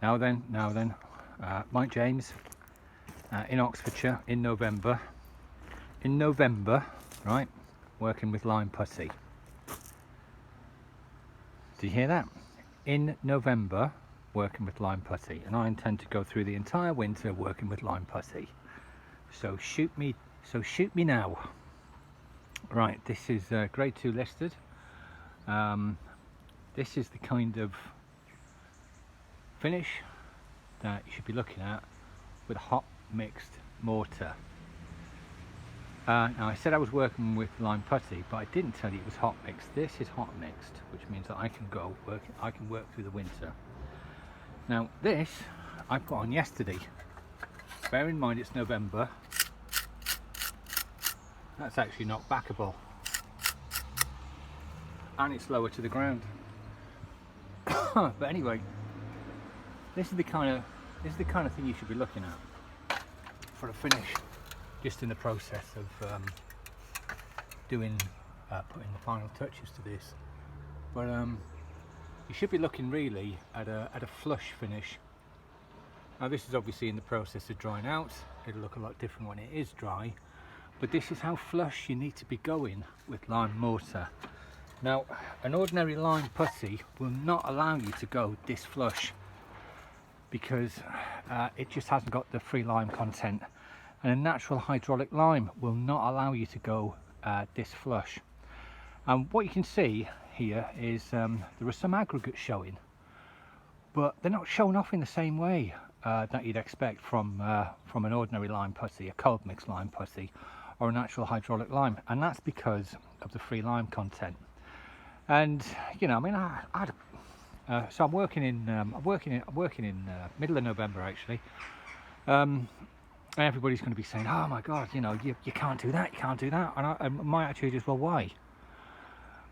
Now then, Mike James in Oxfordshire in November, right, working with lime putty. Did you hear that? In November, working with lime putty, and I intend to go through the entire winter working with lime putty. So shoot me now. Right, this is grade 2 listed. This is the kind of finish that you should be looking at with a hot mixed mortar. Now I said I was working with lime putty, but I didn't tell you it was hot mixed. This is hot mixed, which means that I can work through the winter. Now this I put on yesterday. Bear in mind it's November. That's actually not backable, and it's lower to the ground. But anyway, this is the kind of thing you should be looking at for a finish. Just in the process of putting the final touches to this, but you should be looking really at a flush finish. Now this is obviously in the process of drying out. It'll look a lot different when it is dry, but this is how flush you need to be going with lime mortar. Now an ordinary lime putty will not allow you to go this flush because it just hasn't got the free lime content, and a natural hydraulic lime will not allow you to go this flush. And what you can see here is there are some aggregates showing, but they're not shown off in the same way that you'd expect from an ordinary lime putty, a cold mix lime putty, or a natural hydraulic lime, and that's because of the free lime content. And you know, I mean, so I'm working in middle of November actually. And everybody's going to be saying, "Oh my God, you know, you can't do that, you can't do that." And my attitude is, well, why?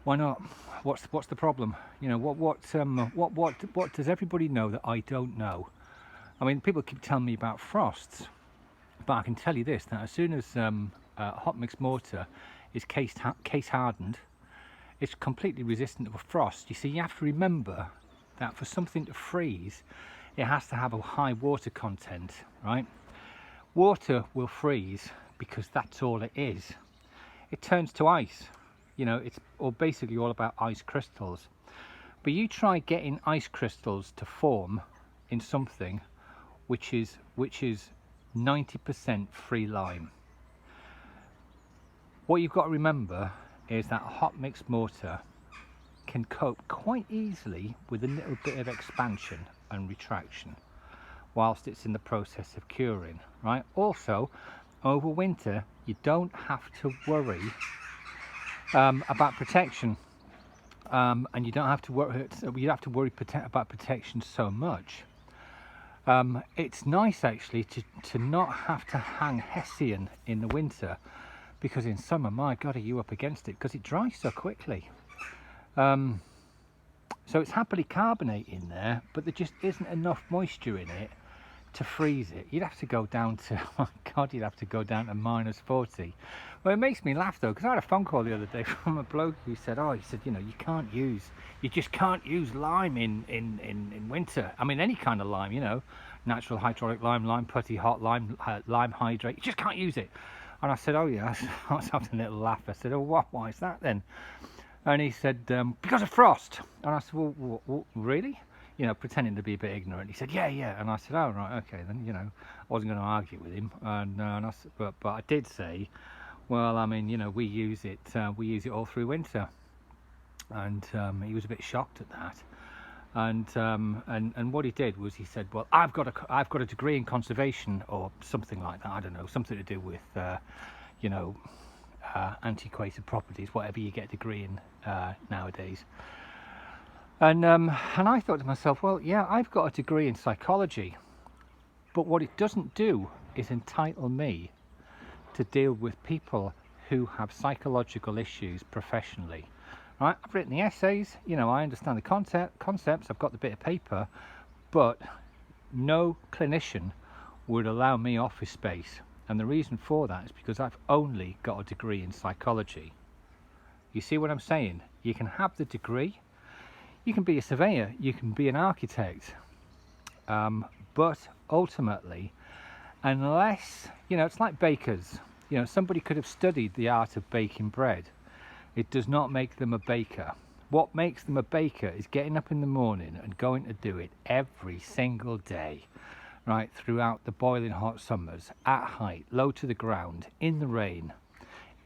Why not? What's the problem? You know, what does everybody know that I don't know? I mean, people keep telling me about frosts, but I can tell you this: that as soon as hot mix mortar is case hardened, it's completely resistant to frost. You see, you have to remember that for something to freeze, it has to have a high water content, right? Water will freeze because that's all it is. It turns to ice. You know, it's basically all about ice crystals. But you try getting ice crystals to form in something which is 90% free lime. What you've got to remember is that a hot mix mortar can cope quite easily with a little bit of expansion and retraction whilst it's in the process of curing, right? Also, over winter, you don't have to worry about protection, and you don't have to worry. You have to worry about protection so much. It's nice actually to not have to hang hessian in the winter, because in summer, my God, are you up against it? Because it dries so quickly. So it's happily carbonating there, but there just isn't enough moisture in it to freeze it. You'd have to go down to, oh my God, you'd have to go down to -40. Well, it makes me laugh though, because I had a phone call the other day from a bloke who said, you know, you just can't use lime in winter. I mean, any kind of lime, you know, natural hydraulic lime, lime putty, hot lime, lime hydrate, you just can't use it. And I said, oh yeah, I was having a little laugh. I said, oh, why is that then? And he said, because of frost. And I said, well, really? You know, pretending to be a bit ignorant. He said, yeah. And I said, oh, right, okay. Then, you know, I wasn't going to argue with him. And I said, but I did say, well, I mean, you know, we use it all through winter. And he was a bit shocked at that. And what he did was he said, well, I've got a degree in conservation or something like that. I don't know, something to do with, you know, antiquated properties, whatever you get a degree in nowadays. And I thought to myself, well, yeah, I've got a degree in psychology, but what it doesn't do is entitle me to deal with people who have psychological issues professionally. Right? I've written the essays, you know, I understand the concepts, I've got the bit of paper, but no clinician would allow me office space. And the reason for that is because I've only got a degree in psychology. You see what I'm saying? You can have the degree, you can be a surveyor, you can be an architect, But ultimately, unless, it's like bakers. Somebody could have studied the art of baking bread. It does not make them a baker. What makes them a baker is getting up in the morning and going to do it every single day, right, throughout the boiling hot summers, at height, low to the ground, in the rain,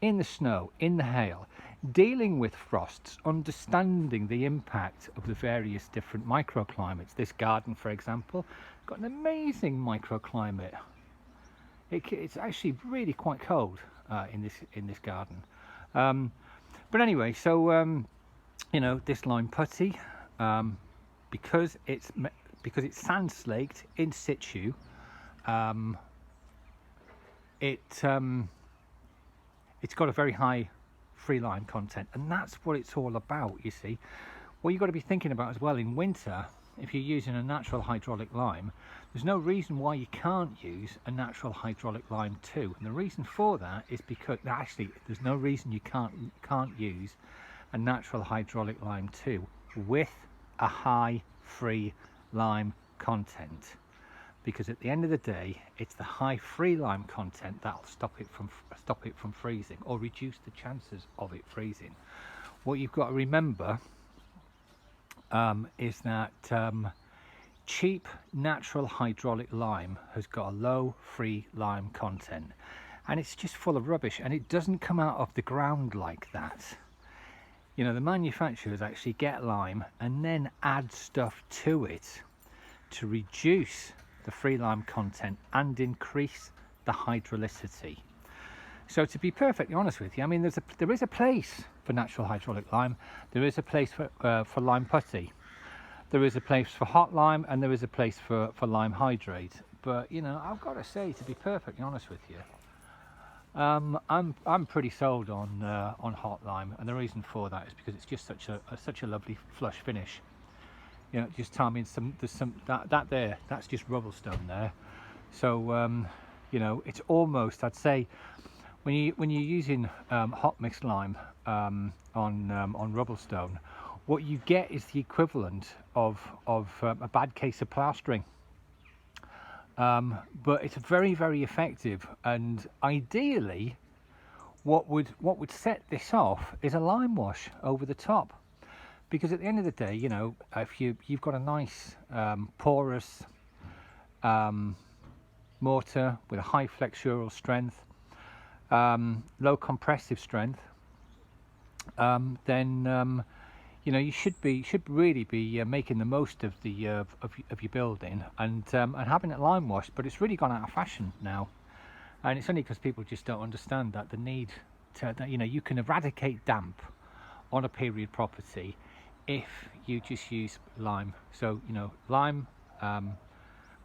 in the snow, in the hail, dealing with frosts, understanding the impact of the various different microclimates. This garden, for example, got an amazing microclimate. It's actually really quite cold in this garden. But anyway, so this lime putty, because it's sand slaked in situ, it's got a very high free lime content, and that's what it's all about. You see, what you've got to be thinking about as well in winter, if you're using a natural hydraulic lime, there's no reason why you can't use a natural hydraulic lime too. And the reason for that is because actually there's no reason you can't use a natural hydraulic lime too with a high free lime content, because at the end of the day it's the high free lime content that'll stop it from freezing or reduce the chances of it freezing. What you've got to remember is that cheap natural hydraulic lime has got a low free lime content, and it's just full of rubbish, and it doesn't come out of the ground like that. The manufacturers actually get lime and then add stuff to it to reduce the free lime content and increase the hydrolicity. So to be perfectly honest with you, I mean, there is a place for natural hydraulic lime, there is a place for lime putty, there is a place for hot lime, and there is a place for lime hydrate. But I've got to say, to be perfectly honest with you, I'm pretty sold on hot lime, and the reason for that is because it's just such a lovely flush finish. Just tell me there's some that's just rubble stone there. So it's almost, I'd say, when you're using hot mixed lime on rubble stone, what you get is the equivalent of a bad case of plastering. But it's very, very effective, and ideally what would set this off is a lime wash over the top, because at the end of the day, if you've got a nice porous mortar with a high flexural strength, low compressive strength, then you should really be making the most of the of your building and having it lime washed. But it's really gone out of fashion now, and it's only because people just don't understand that the need to, that you can eradicate damp on a period property if you just use lime. So lime,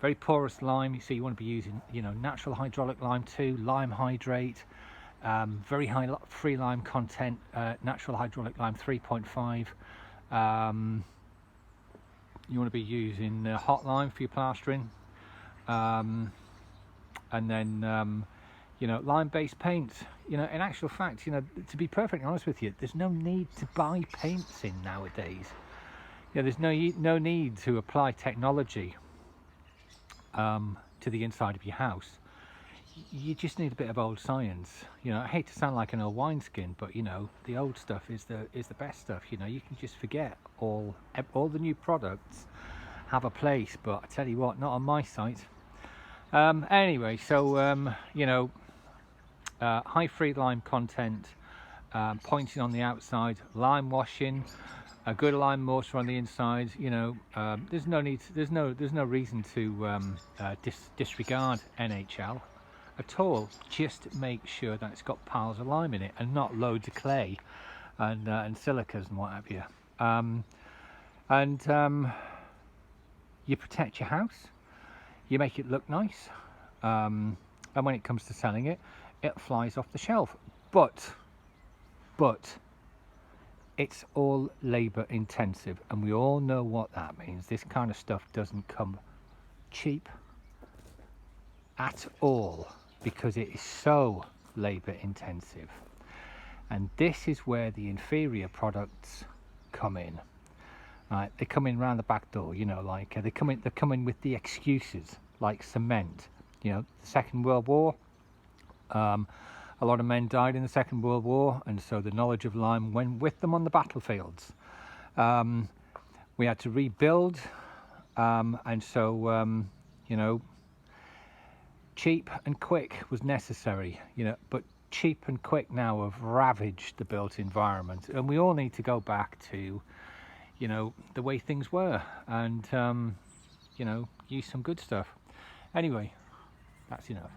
very porous lime, so you want to be using natural hydraulic lime too, lime hydrate, very high free lime content, natural hydraulic lime 3.5. You want to be using hot lime for your plastering, and then lime based paints. In actual fact, to be perfectly honest with you, there's no need to buy paints in nowadays. There's no need to apply technology to the inside of your house. You just need a bit of old science. I hate to sound like an old wineskin, but the old stuff is the best stuff. You can just forget all the new products have a place, but I tell you what, not on my site. Anyway, so high free lime content, pointing on the outside, lime washing, a good lime mortar on the inside. There's no reason to disregard NHL at all. Just make sure that it's got piles of lime in it and not loads of clay and silicas and what have you. You protect your house, you make it look nice, and when it comes to selling it, it flies off the shelf. But it's all labor intensive, and we all know what that means. This kind of stuff doesn't come cheap at all, because it is so labor intensive. And this is where the inferior products come in. Right, they come in round the back door, you know, like they come in with the excuses like cement. You know, the Second World War. A lot of men died in the Second World War, and so the knowledge of lime went with them on the battlefields. We had to rebuild, and so you know, cheap and quick was necessary. You know, but cheap and quick now have ravaged the built environment, and we all need to go back to, you know, the way things were, and you know, use some good stuff. Anyway, that's enough.